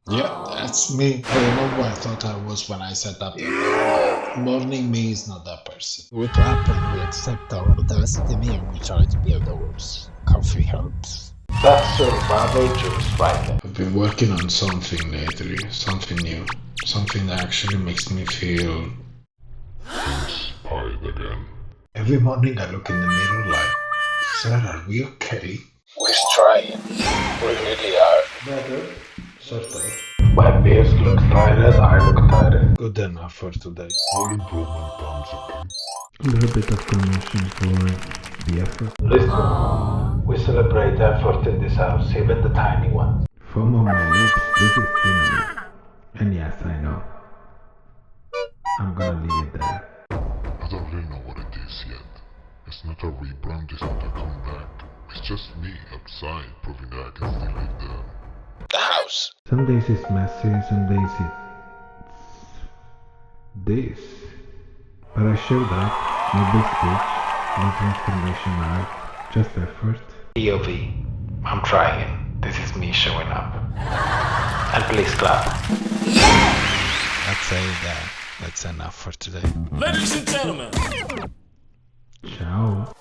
Yeah, that's me. I don't know who I thought I was when I set up the room. Morning me is not that person. We clap and we accept our destiny and we try to build ours. Coffee helps. That's survival just right. I've been working on something lately, something new, something that actually makes me feel inspired again. Every morning I look in the mirror like, sir, are we okay? We're trying. We really are. Better, sort of. When Pierce looks tired, I look tired. Good enough for today. All improvement comes, okay? A little bit of promotion for the effort. Listen, we celebrate effort in this house, even the tiny ones. Foam on my lips, this is cinnamon. And yes, I know. I'm gonna leave it there. I don't really know what it is yet. It's not a rebrand, it's not a comeback. It's just me outside proving that I can still live there. The house. Some days it's messy, some days it's this. But I showed up, no big speech, no transformation arc, just effort. POV. I'm trying. This is me showing up. And please clap. I'd say that that's enough for today. Ladies and gentlemen. Ciao.